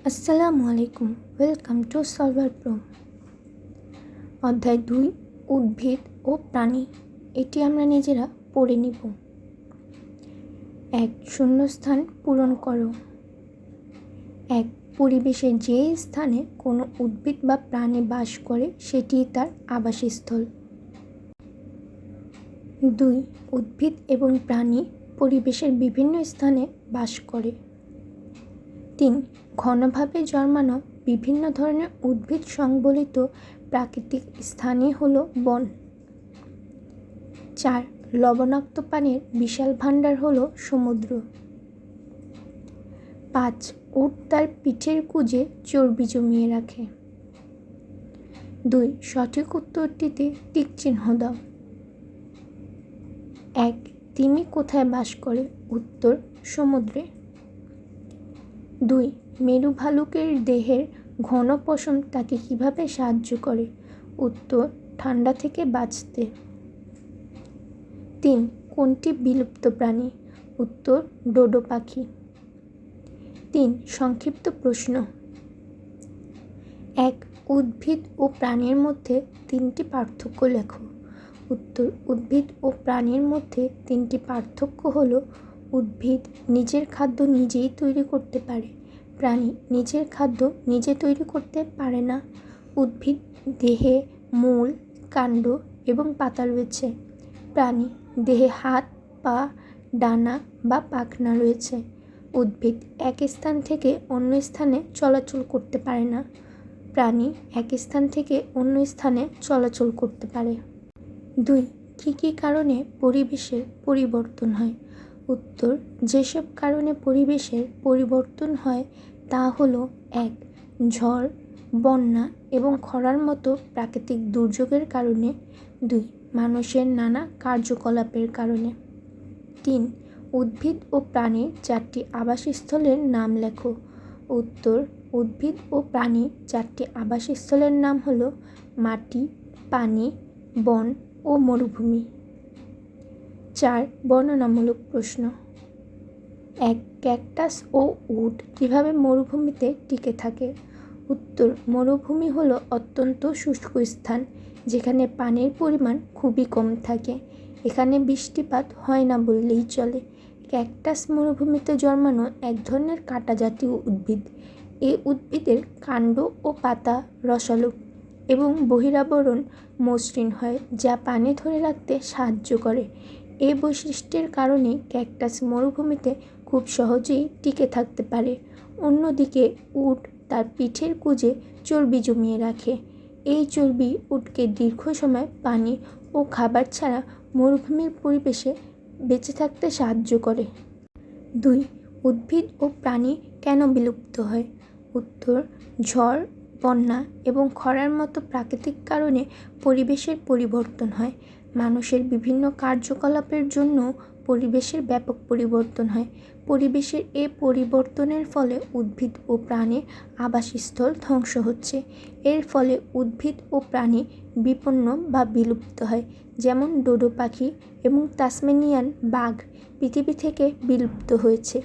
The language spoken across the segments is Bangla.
আসসালামু আলাইকুম, ওয়েলকাম টু সলভার প্রো। অধ্যায় 2, উদ্ভিদ ও প্রাণী। এটি আমরা নিজেরা পড়ে নিব। 1. শূন্যস্থান পূরণ করো। 1. পরিবেশে যে স্থানে কোনো উদ্ভিদ বা প্রাণী বাস করে সেটি তার আবাসস্থল। 2. উদ্ভিদ এবং প্রাণী পরিবেশের বিভিন্ন স্থানে বাস করে। 3. ঘনভাবে জন্মানো বিভিন্ন ধরনের উদ্ভিদ সংবলিত প্রাকৃতিক স্থানই হলো বন। 4. লবণাক্ত পানির বিশাল ভাণ্ডার হলো সমুদ্র। 5. উট তার পিঠের কুঁজে চর্বি জমিয়ে রাখে। 2. সঠিক উত্তরটিতে টিক চিহ্ন দাও। 1. তিমি কোথায় বাস করে? উত্তর, সমুদ্রে। 2. মেরু ভালুকের দেহের ঘন পশম তাকে কিভাবে সাহায্য করে? উত্তর, ঠান্ডা থেকে বাঁচতে। 3. কোনটি বিলুপ্ত প্রাণী? উত্তর, ডোডো পাখি। 3. সংক্ষিপ্ত প্রশ্ন। 1. উদ্ভিদ ও প্রাণীর মধ্যে 3টি পার্থক্য লেখো। উত্তর, উদ্ভিদ ও প্রাণীর মধ্যে 3টি পার্থক্য হলো: উদ্ভিদ নিজের খাদ্য নিজেই তৈরি করতে পারে, প্রাণী নিজের খাদ্য নিজে তৈরি করতে পারে না। উদ্ভিদ দেহে মূল, কাণ্ড এবং পাতা রয়েছে, প্রাণী দেহে হাত, পা, ডানা বা পাখনা রয়েছে। উদ্ভিদ এক স্থান থেকে অন্য স্থানে চলাচল করতে পারে না, প্রাণী এক স্থান থেকে অন্য স্থানে চলাচল করতে পারে। 2. কী কী কারণে পরিবেশের পরিবর্তন হয়? উত্তর, যেসব কারণে পরিবেশের পরিবর্তন হয় তা হলো: 1. ঝড়, বন্যা এবং খরার মতো প্রাকৃতিক দুর্যোগের কারণে। 2. মানুষের নানা কার্যকলাপের কারণে। 3. উদ্ভিদ ও প্রাণীর 4টি আবাসস্থলের নাম লেখো। উত্তর, উদ্ভিদ ও প্রাণীর 4টি আবাসস্থলের নাম হলো মাটি, পানি, বন ও মরুভূমি। 4. বর্ণনামূলক প্রশ্ন। 1. ক্যাকটাস ও উড কিভাবে মরুভূমিতে টিকে থাকে? উত্তর, মরুভূমি হলো অত্যন্ত শুষ্ক স্থান যেখানে পানির পরিমাণ খুবই কম থাকে। এখানে বৃষ্টিপাত হয় না বললেই চলে। ক্যাকটাস মরুভূমিতে জন্মানো এক ধরনের কাঁটা জাতীয় উদ্ভিদ। এই উদ্ভিদের কাণ্ড ও পাতা রসালো এবং বহিরাবরণ মসৃণ হয়, যা পানি ধরে রাখতে সাহায্য করে। এই বৈশিষ্ট্যের কারণে ক্যাকটাস মরুভূমিতে খুব সহজেই টিকে থাকতে পারে। অন্যদিকে উট তার পিঠের কুঁজে চর্বি জমিয়ে রাখে। এই চর্বি উটকে দীর্ঘ সময় পানি ও খাবার ছাড়া মরুভূমির পরিবেশে বেঁচে থাকতে সাহায্য করে। 2. উদ্ভিদ ও প্রাণী কেন বিলুপ্ত হয়? উত্তর, ঝড়, বন্যা এবং খরার মতো প্রাকৃতিক কারণে পরিবেশের পরিবর্তন হয়। মানুষের বিভিন্ন কার্যকলাপের জন্য পরিবেশের ব্যাপক পরিবর্তন হয়। পরিবেশের এ পরিবর্তনের ফলে উদ্ভিদ ও প্রাণীর আবাসস্থল ধ্বংস হচ্ছে। এর ফলে উদ্ভিদ ও প্রাণী বিপন্ন বা বিলুপ্ত হয়, যেমন ডোডো পাখি এবং তাসমানিয়ান বাঘ পৃথিবী থেকে বিলুপ্ত হয়েছে।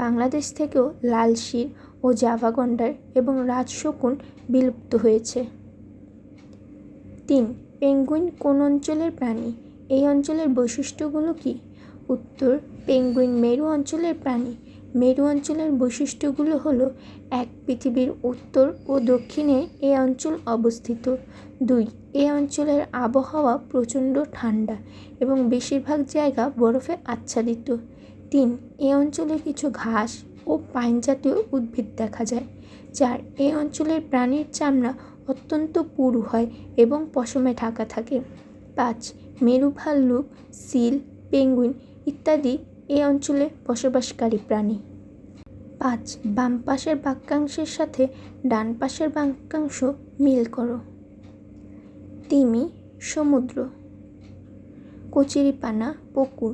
বাংলাদেশ থেকেও লাল শির ও জাভা গন্ডার এবং রাজশকুন বিলুপ্ত হয়েছে। 3. পেঙ্গুইন কোন অঞ্চলের প্রাণী? এই অঞ্চলের বৈশিষ্ট্যগুলো কী? উত্তর, পেঙ্গুইন মেরু অঞ্চলের প্রাণী। মেরু অঞ্চলের বৈশিষ্ট্যগুলো হলো: 1. পৃথিবীর উত্তর ও দক্ষিণে এই অঞ্চল অবস্থিত। 2. এই অঞ্চলের আবহাওয়া প্রচণ্ড ঠান্ডা এবং বেশিরভাগ জায়গা বরফে আচ্ছাদিত। 3. এই অঞ্চলে কিছু ঘাস ও পাইন জাতীয় উদ্ভিদ দেখা যায়। 4. এই অঞ্চলের প্রাণীর চামড়া অত্যন্ত পুরু হয় এবং পশমে ঢাকা থাকে। 5. মেরু ভাল্লুক, সিল, পেঙ্গুইন ইত্যাদি এই অঞ্চলে বসবাসকারী প্রাণী। 5. বাম পাশের বাক্যাংশের সাথে ডান পাশের বাক্যাংশ মিল করো। তিমি সমুদ্র, কচুরিপানা পুকুর,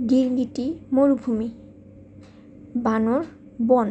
গিরগিটি মরুভূমি, বানর বন।